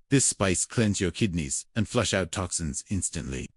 This spice cleanses your kidneys and flush out toxins instantly.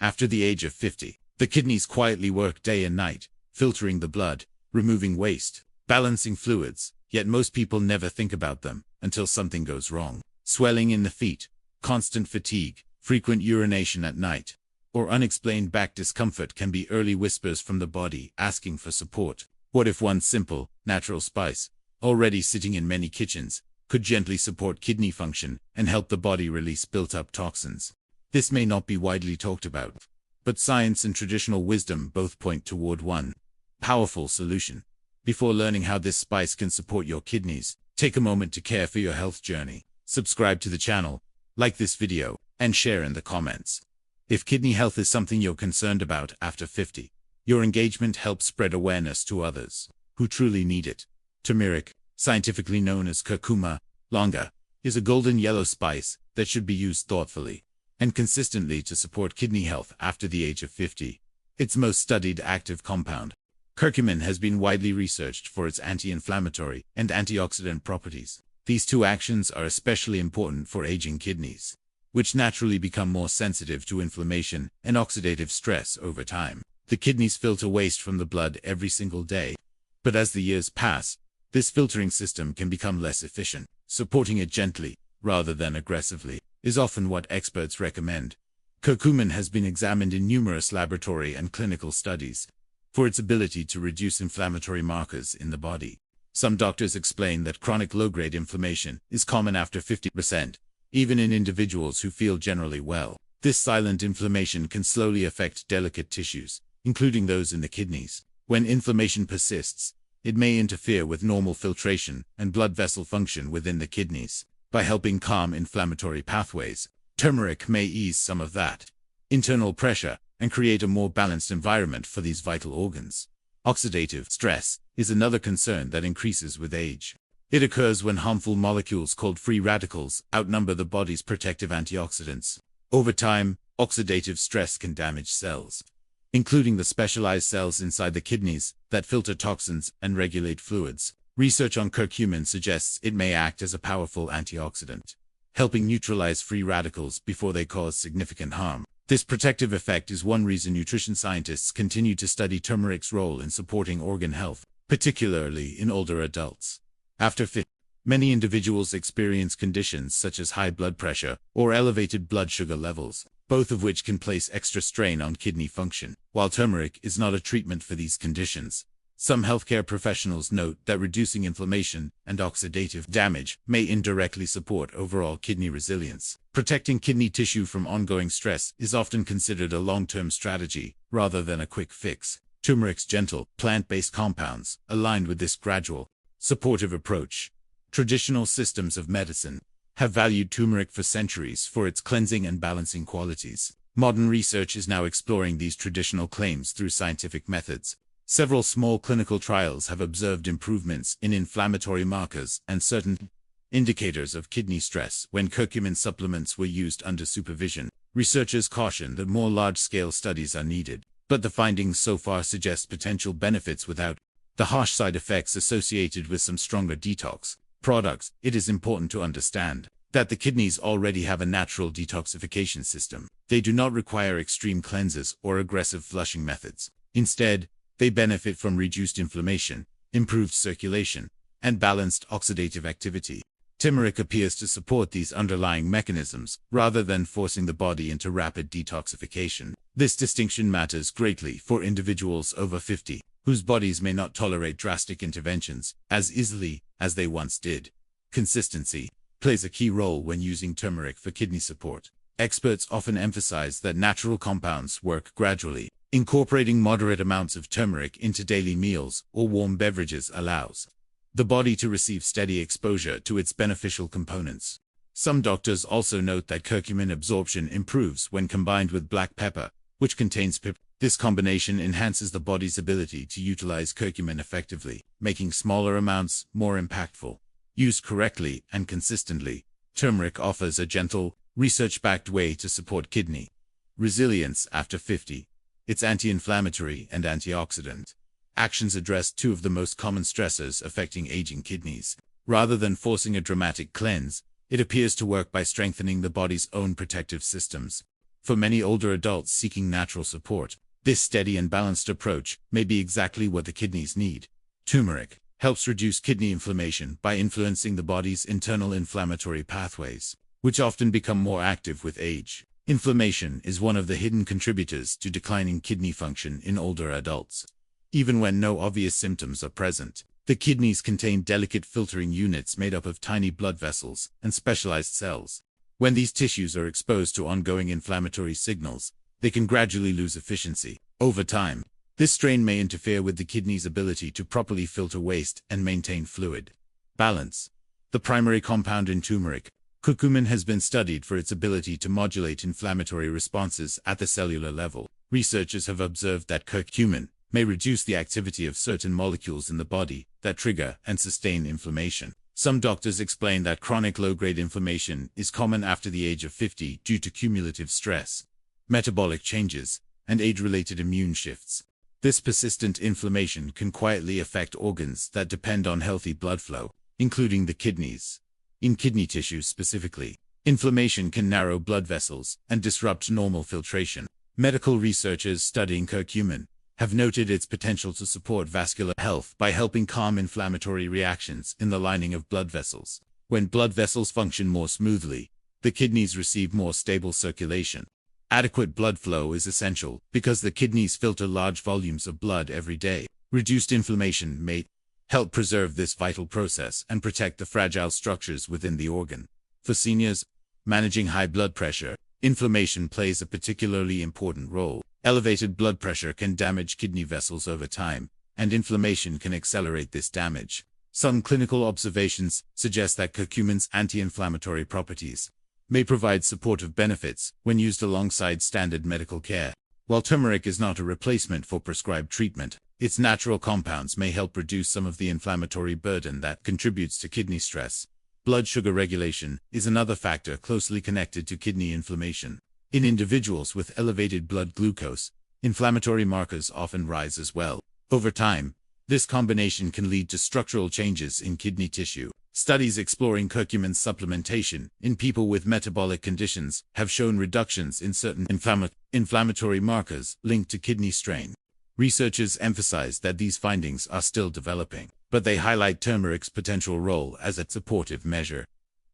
After the age of 50, the kidneys quietly work day and night, filtering the blood, removing waste, balancing fluids, yet most people never think about them until something goes wrong. Swelling in the feet, constant fatigue, frequent urination at night, or unexplained back discomfort can be early whispers from the body asking for support. What if one simple, natural spice, already sitting in many kitchens, could gently support kidney function and help the body release built-up toxins? This may not be widely talked about, but science and traditional wisdom both point toward one powerful solution. Before learning how this spice can support your kidneys, take a moment to care for your health journey. Subscribe to the channel, like this video, and share in the comments. If kidney health is something you're concerned about after 50, your engagement helps spread awareness to others who truly need it. Turmeric, scientifically known as curcuma longa, is a golden yellow spice that should be used thoughtfully and consistently to support kidney health after the age of 50. Its most studied active compound, curcumin, has been widely researched for its anti-inflammatory and antioxidant properties. These two actions are especially important for aging kidneys, which naturally become more sensitive to inflammation and oxidative stress over time. The kidneys filter waste from the blood every single day, but as the years pass, this filtering system can become less efficient. Supporting it gently, rather than aggressively, is often what experts recommend. Curcumin has been examined in numerous laboratory and clinical studies for its ability to reduce inflammatory markers in the body. Some doctors explain that chronic low-grade inflammation is common after 50%, even in individuals who feel generally well. This silent inflammation can slowly affect delicate tissues, including those in the kidneys. When inflammation persists, it may interfere with normal filtration and blood vessel function within the kidneys. By helping calm inflammatory pathways, turmeric may ease some of that internal pressure and create a more balanced environment for these vital organs. Oxidative stress is another concern that increases with age. It occurs when harmful molecules called free radicals outnumber the body's protective antioxidants. Over time, oxidative stress can damage cells, including the specialized cells inside the kidneys that filter toxins and regulate fluids. Research on curcumin suggests it may act as a powerful antioxidant, helping neutralize free radicals before they cause significant harm. This protective effect is one reason nutrition scientists continue to study turmeric's role in supporting organ health, particularly in older adults. After 50, many individuals experience conditions such as high blood pressure or elevated blood sugar levels, both of which can place extra strain on kidney function. While turmeric is not a treatment for these conditions, some healthcare professionals note that reducing inflammation and oxidative damage may indirectly support overall kidney resilience. Protecting kidney tissue from ongoing stress is often considered a long-term strategy rather than a quick fix. Turmeric's gentle, plant-based compounds align with this gradual, supportive approach. Traditional systems of medicine have valued turmeric for centuries for its cleansing and balancing qualities. Modern research is now exploring these traditional claims through scientific methods. Several small clinical trials have observed improvements in inflammatory markers and certain indicators of kidney stress when curcumin supplements were used under supervision. Researchers caution that more large-scale studies are needed, but the findings so far suggest potential benefits without the harsh side effects associated with some stronger detox products. It is important to understand that the kidneys already have a natural detoxification system. They do not require extreme cleanses or aggressive flushing methods. Instead, they benefit from reduced inflammation, improved circulation, and balanced oxidative activity. Turmeric appears to support these underlying mechanisms rather than forcing the body into rapid detoxification. This distinction matters greatly for individuals over 50, whose bodies may not tolerate drastic interventions as easily as they once did. Consistency plays a key role when using turmeric for kidney support. Experts often emphasize that natural compounds work gradually. Incorporating moderate amounts of turmeric into daily meals or warm beverages allows the body to receive steady exposure to its beneficial components. Some doctors also note that curcumin absorption improves when combined with black pepper, which contains pip. This combination enhances the body's ability to utilize curcumin effectively, making smaller amounts more impactful. Used correctly and consistently, turmeric offers a gentle, research-backed way to support kidney resilience after 50. Its anti-inflammatory and antioxidant actions address two of the most common stressors affecting aging kidneys. Rather than forcing a dramatic cleanse, It appears to work by strengthening the body's own protective systems. For many older adults seeking natural support, this steady and balanced approach may be exactly what the kidneys need. Turmeric helps reduce kidney inflammation by influencing the body's internal inflammatory pathways, which often become more active with age. Inflammation is one of the hidden contributors to declining kidney function in older adults. Even when no obvious symptoms are present, the kidneys contain delicate filtering units made up of tiny blood vessels and specialized cells. When these tissues are exposed to ongoing inflammatory signals, they can gradually lose efficiency. Over time, this strain may interfere with the kidney's ability to properly filter waste and maintain fluid balance. The primary compound in turmeric, curcumin, has been studied for its ability to modulate inflammatory responses at the cellular level. Researchers have observed that curcumin may reduce the activity of certain molecules in the body that trigger and sustain inflammation. Some doctors explain that chronic low-grade inflammation is common after the age of 50 due to cumulative stress, metabolic changes, and age-related immune shifts. This persistent inflammation can quietly affect organs that depend on healthy blood flow, including the kidneys. In kidney tissue specifically, inflammation can narrow blood vessels and disrupt normal filtration. Medical researchers studying curcumin have noted its potential to support vascular health by helping calm inflammatory reactions in the lining of blood vessels. When blood vessels function more smoothly, the kidneys receive more stable circulation. Adequate blood flow is essential because the kidneys filter large volumes of blood every day. Reduced inflammation may help preserve this vital process and protect the fragile structures within the organ. For seniors managing high blood pressure, inflammation plays a particularly important role. Elevated blood pressure can damage kidney vessels over time, and inflammation can accelerate this damage. Some clinical observations suggest that curcumin's anti-inflammatory properties may provide supportive benefits when used alongside standard medical care. While turmeric is not a replacement for prescribed treatment, its natural compounds may help reduce some of the inflammatory burden that contributes to kidney stress. Blood sugar regulation is another factor closely connected to kidney inflammation. In individuals with elevated blood glucose, inflammatory markers often rise as well. Over time, this combination can lead to structural changes in kidney tissue. Studies exploring curcumin supplementation in people with metabolic conditions have shown reductions in certain inflammatory markers linked to kidney strain. Researchers emphasize that these findings are still developing, but they highlight turmeric's potential role as a supportive measure.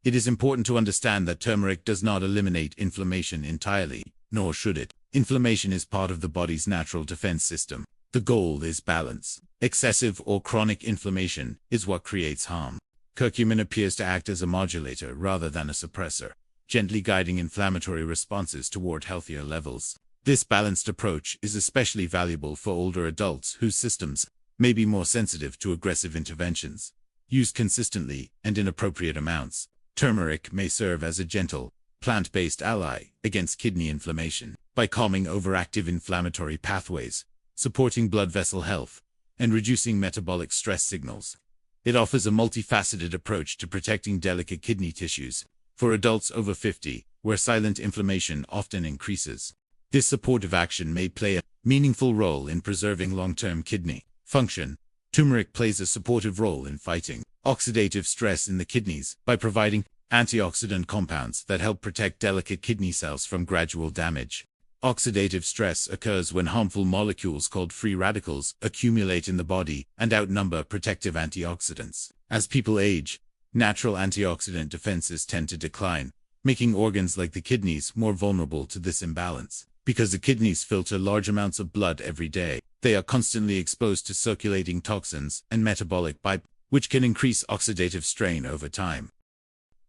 It is important to understand that turmeric does not eliminate inflammation entirely, nor should it. Inflammation is part of the body's natural defense system. The goal is balance. Excessive or chronic inflammation is what creates harm. Curcumin appears to act as a modulator rather than a suppressor, gently guiding inflammatory responses toward healthier levels. This balanced approach is especially valuable for older adults whose systems may be more sensitive to aggressive interventions. Used consistently and in appropriate amounts, turmeric may serve as a gentle, plant-based ally against kidney inflammation by calming overactive inflammatory pathways, supporting blood vessel health, and reducing metabolic stress signals. It offers a multifaceted approach to protecting delicate kidney tissues for adults over 50, where silent inflammation often increases. This supportive action may play a meaningful role in preserving long-term kidney function. Turmeric plays a supportive role in fighting oxidative stress in the kidneys by providing antioxidant compounds that help protect delicate kidney cells from gradual damage. Oxidative stress occurs when harmful molecules called free radicals accumulate in the body and outnumber protective antioxidants. As people age, natural antioxidant defenses tend to decline, making organs like the kidneys more vulnerable to this imbalance. Because the kidneys filter large amounts of blood every day, they are constantly exposed to circulating toxins and metabolic byproducts, which can increase oxidative strain over time.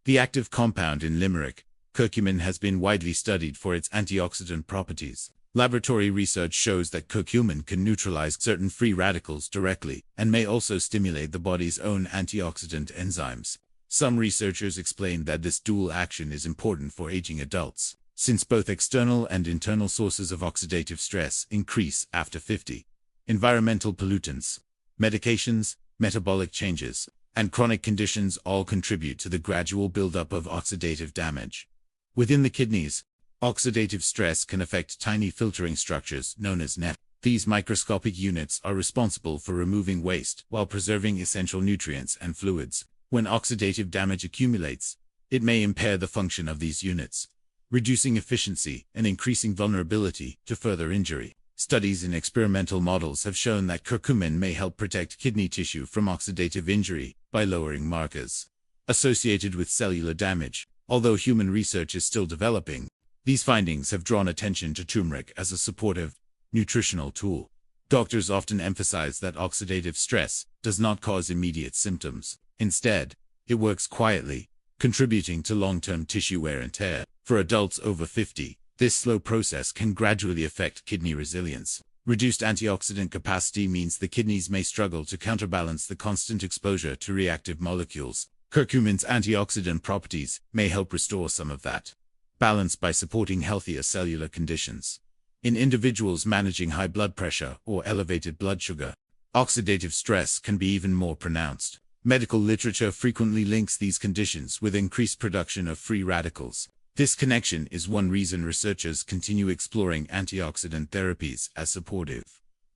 The active compound in limerick, curcumin, has been widely studied for its antioxidant properties. Laboratory research shows that curcumin can neutralize certain free radicals directly and may also stimulate the body's own antioxidant enzymes. Some researchers explain that this dual action is important for aging adults, since both external and internal sources of oxidative stress increase after 50. Environmental pollutants, medications, metabolic changes, and chronic conditions all contribute to the gradual buildup of oxidative damage. Within the kidneys, oxidative stress can affect tiny filtering structures known as net. These microscopic units are responsible for removing waste while preserving essential nutrients and fluids. When oxidative damage accumulates, it may impair the function of these units, reducing efficiency and increasing vulnerability to further injury. Studies in experimental models have shown that curcumin may help protect kidney tissue from oxidative injury by lowering markers associated with cellular damage. Although human research is still developing, these findings have drawn attention to turmeric as a supportive, nutritional tool. Doctors often emphasize that oxidative stress does not cause immediate symptoms. Instead, it works quietly, contributing to long-term tissue wear and tear. For adults over 50, this slow process can gradually affect kidney resilience. Reduced antioxidant capacity means the kidneys may struggle to counterbalance the constant exposure to reactive molecules. Curcumin's antioxidant properties may help restore some of that balance by supporting healthier cellular conditions. In individuals managing high blood pressure or elevated blood sugar, oxidative stress can be even more pronounced. Medical literature frequently links these conditions with increased production of free radicals. This connection is one reason researchers continue exploring antioxidant therapies as supportive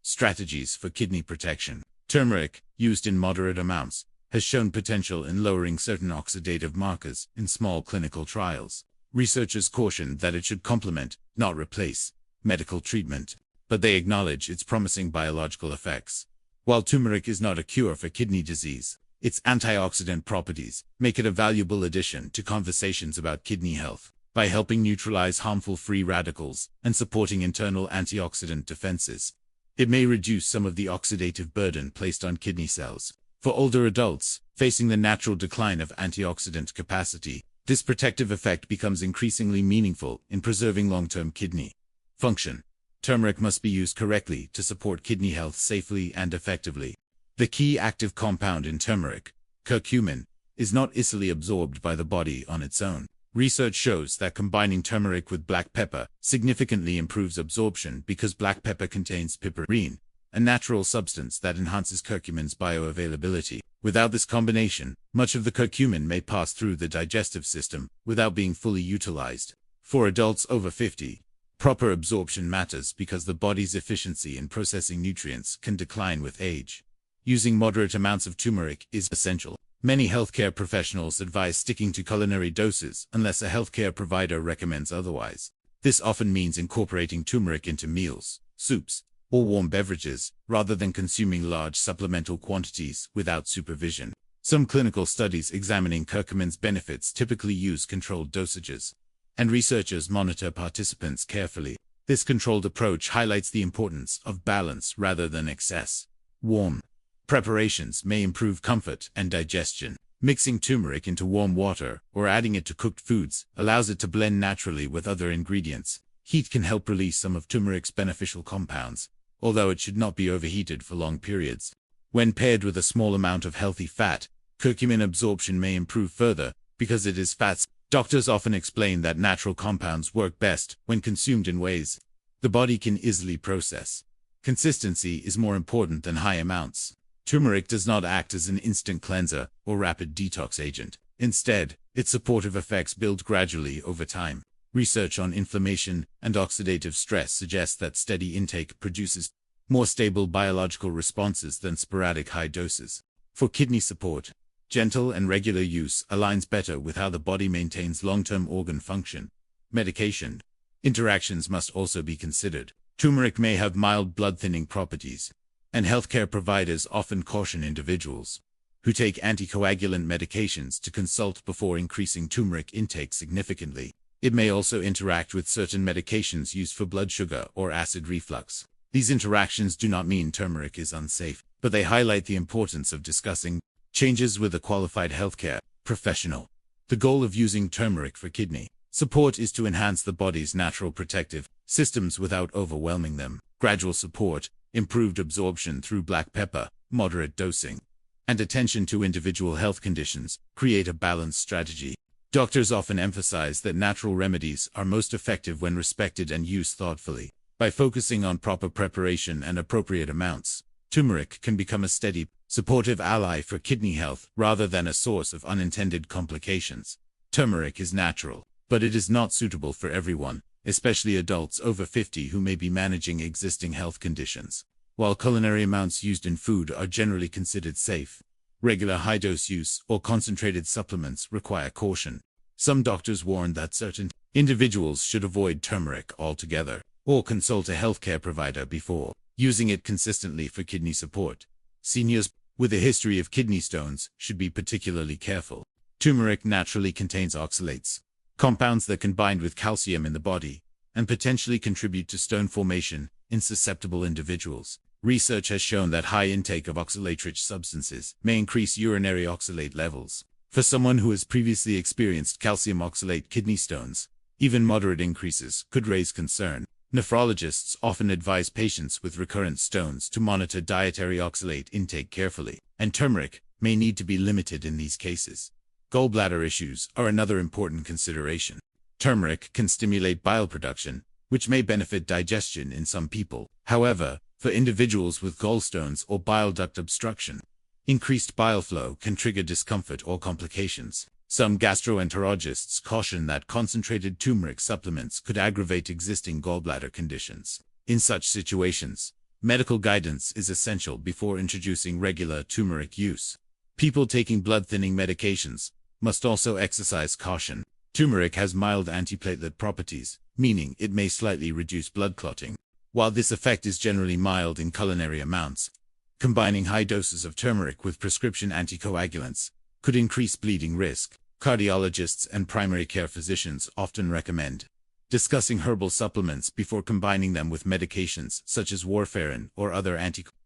strategies for kidney protection. Turmeric, used in moderate amounts, has shown potential in lowering certain oxidative markers in small clinical trials. Researchers caution that it should complement, not replace, medical treatment, but they acknowledge its promising biological effects. While turmeric is not a cure for kidney disease, its antioxidant properties make it a valuable addition to conversations about kidney health. By helping neutralize harmful free radicals and supporting internal antioxidant defenses, it may reduce some of the oxidative burden placed on kidney cells. For older adults facing the natural decline of antioxidant capacity, this protective effect becomes increasingly meaningful in preserving long-term kidney function. Turmeric must be used correctly to support kidney health safely and effectively. The key active compound in turmeric, curcumin, is not easily absorbed by the body on its own. Research shows that combining turmeric with black pepper significantly improves absorption because black pepper contains piperine, a natural substance that enhances curcumin's bioavailability. Without this combination, much of the curcumin may pass through the digestive system without being fully utilized. For adults over 50, proper absorption matters because the body's efficiency in processing nutrients can decline with age. Using moderate amounts of turmeric is essential. Many healthcare professionals advise sticking to culinary doses unless a healthcare provider recommends otherwise. This often means incorporating turmeric into meals, soups, or warm beverages, rather than consuming large supplemental quantities without supervision. Some clinical studies examining curcumin's benefits typically use controlled dosages, and researchers monitor participants carefully. This controlled approach highlights the importance of balance rather than excess. Warm preparations may improve comfort and digestion. Mixing turmeric into warm water or adding it to cooked foods allows it to blend naturally with other ingredients. Heat can help release some of turmeric's beneficial compounds, although it should not be overheated for long periods. When paired with a small amount of healthy fat, curcumin absorption may improve further because it is fats. Doctors often explain that natural compounds work best when consumed in ways the body can easily process. Consistency is more important than high amounts. Turmeric does not act as an instant cleanser or rapid detox agent. Instead, its supportive effects build gradually over time. Research on inflammation and oxidative stress suggests that steady intake produces more stable biological responses than sporadic high doses. For kidney support, gentle and regular use aligns better with how the body maintains long-term organ function. Medication interactions must also be considered. Turmeric may have mild blood-thinning properties, and healthcare providers often caution individuals who take anticoagulant medications to consult before increasing turmeric intake significantly. It may also interact with certain medications used for blood sugar or acid reflux. These interactions do not mean turmeric is unsafe, but they highlight the importance of discussing changes with a qualified healthcare professional. The goal of using turmeric for kidney support is to enhance the body's natural protective systems without overwhelming them. Gradual support, improved absorption through black pepper, moderate dosing, and attention to individual health conditions create a balanced strategy. Doctors often emphasize that natural remedies are most effective when respected and used thoughtfully. By focusing on proper preparation and appropriate amounts, turmeric can become a steady, supportive ally for kidney health rather than a source of unintended complications. Turmeric is natural, but it is not suitable for everyone, especially adults over 50 who may be managing existing health conditions. While culinary amounts used in food are generally considered safe, regular high-dose use or concentrated supplements require caution. Some doctors warn that certain individuals should avoid turmeric altogether, or consult a healthcare provider before using it consistently for kidney support. Seniors with a history of kidney stones should be particularly careful. Turmeric naturally contains oxalates, compounds that can bind with calcium in the body and potentially contribute to stone formation in susceptible individuals. Research has shown that high intake of oxalate-rich substances may increase urinary oxalate levels. For someone who has previously experienced calcium oxalate kidney stones, even moderate increases could raise concern. Nephrologists often advise patients with recurrent stones to monitor dietary oxalate intake carefully, and turmeric may need to be limited in these cases. Gallbladder issues are another important consideration. Turmeric can stimulate bile production, which may benefit digestion in some people. However, for individuals with gallstones or bile duct obstruction, increased bile flow can trigger discomfort or complications. Some gastroenterologists caution that concentrated turmeric supplements could aggravate existing gallbladder conditions. In such situations, medical guidance is essential before introducing regular turmeric use. People taking blood-thinning medications must also exercise caution. Turmeric has mild antiplatelet properties, meaning it may slightly reduce blood clotting. While this effect is generally mild in culinary amounts, combining high doses of turmeric with prescription anticoagulants could increase bleeding risk. Cardiologists and primary care physicians often recommend discussing herbal supplements before combining them with medications such as warfarin or other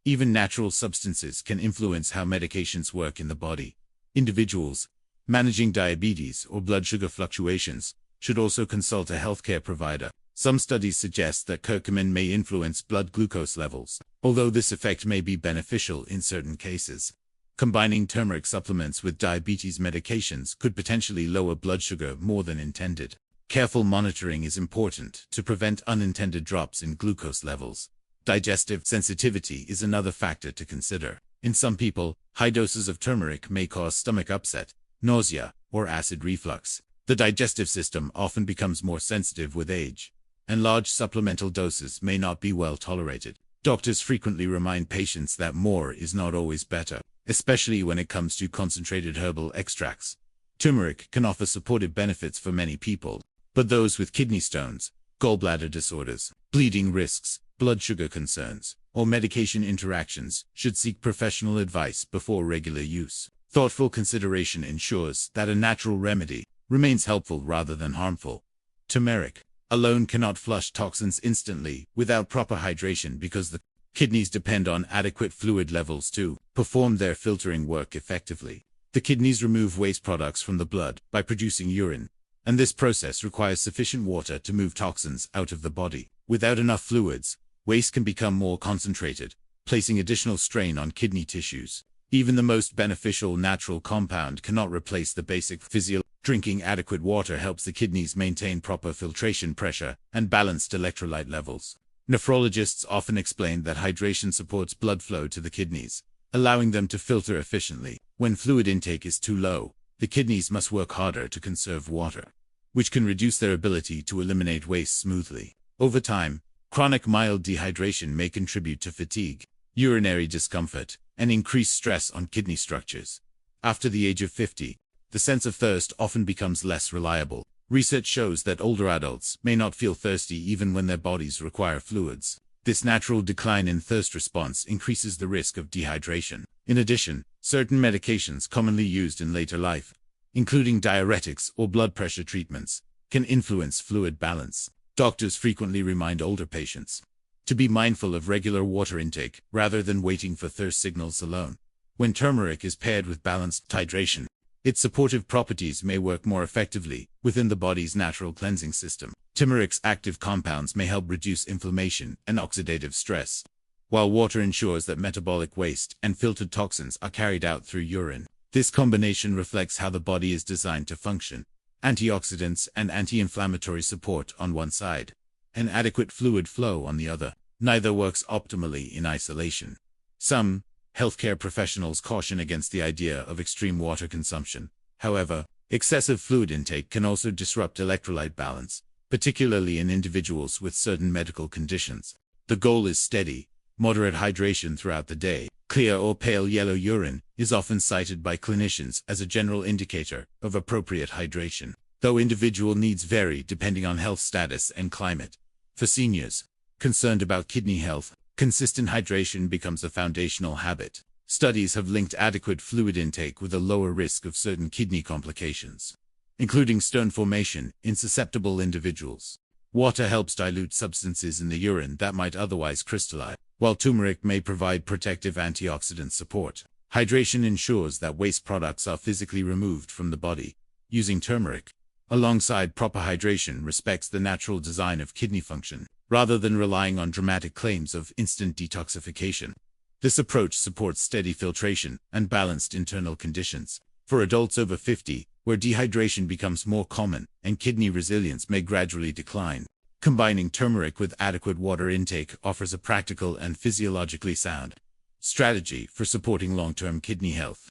Even natural substances can influence how medications work in the body. Individuals managing diabetes or blood sugar fluctuations should also consult a healthcare provider. Some studies suggest that curcumin may influence blood glucose levels, although this effect may be beneficial in certain cases. Combining turmeric supplements with diabetes medications could potentially lower blood sugar more than intended. Careful monitoring is important to prevent unintended drops in glucose levels. Digestive sensitivity is another factor to consider. In some people, high doses of turmeric may cause stomach upset, nausea, or acid reflux. The digestive system often becomes more sensitive with age, and large supplemental doses may not be well tolerated. Doctors frequently remind patients that more is not always better, especially when it comes to concentrated herbal extracts. Turmeric can offer supportive benefits for many people, but those with kidney stones, gallbladder disorders, bleeding risks, blood sugar concerns, or medication interactions should seek professional advice before regular use. Thoughtful consideration ensures that a natural remedy remains helpful rather than harmful. Turmeric alone cannot flush toxins instantly without proper hydration because the kidneys depend on adequate fluid levels to perform their filtering work effectively. The kidneys remove waste products from the blood by producing urine, and this process requires sufficient water to move toxins out of the body. Without enough fluids, waste can become more concentrated, placing additional strain on kidney tissues. Even the most beneficial natural compound cannot replace the basic physiology. Drinking adequate water helps the kidneys maintain proper filtration pressure and balanced electrolyte levels. Nephrologists often explain that hydration supports blood flow to the kidneys, allowing them to filter efficiently. When fluid intake is too low, the kidneys must work harder to conserve water, which can reduce their ability to eliminate waste smoothly. Over time, chronic mild dehydration may contribute to fatigue, urinary discomfort, and increased stress on kidney structures. After the age of 50, the sense of thirst often becomes less reliable. Research shows that older adults may not feel thirsty even when their bodies require fluids. This natural decline in thirst response increases the risk of dehydration. In addition, certain medications commonly used in later life, including diuretics or blood pressure treatments, can influence fluid balance. Doctors frequently remind older patients to be mindful of regular water intake rather than waiting for thirst signals alone. When turmeric is paired with balanced hydration, its supportive properties may work more effectively within the body's natural cleansing system. Turmeric's active compounds may help reduce inflammation and oxidative stress, while water ensures that metabolic waste and filtered toxins are carried out through urine. This combination reflects how the body is designed to function. Antioxidants and anti-inflammatory support on one side, and adequate fluid flow on the other. Neither works optimally in isolation. Some healthcare professionals caution against the idea of extreme water consumption. However, excessive fluid intake can also disrupt electrolyte balance, particularly in individuals with certain medical conditions. The goal is steady, moderate hydration throughout the day. Clear or pale yellow urine is often cited by clinicians as a general indicator of appropriate hydration. though individual needs vary depending on health status and climate. For seniors concerned about kidney health, consistent hydration becomes a foundational habit. Studies have linked adequate fluid intake with a lower risk of certain kidney complications, including stone formation in susceptible individuals. Water helps dilute substances in the urine that might otherwise crystallize, while turmeric may provide protective antioxidant support. Hydration ensures that waste products are physically removed from the body. Using turmeric alongside proper hydration respects the natural design of kidney function, rather than relying on dramatic claims of instant detoxification. This approach supports steady filtration and balanced internal conditions. For adults over 50, where dehydration becomes more common and kidney resilience may gradually decline, combining turmeric with adequate water intake offers a practical and physiologically sound strategy for supporting long-term kidney health.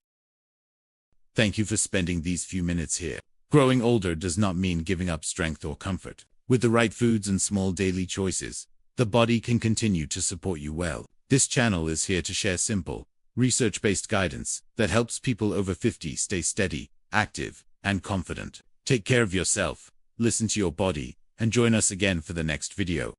Thank you for spending these few minutes here. Growing older does not mean giving up strength or comfort. With the right foods and small daily choices, the body can continue to support you well. This channel is here to share simple, research-based guidance that helps people over 50 stay steady, active, and confident. Take care of yourself, listen to your body, and join us again for the next video.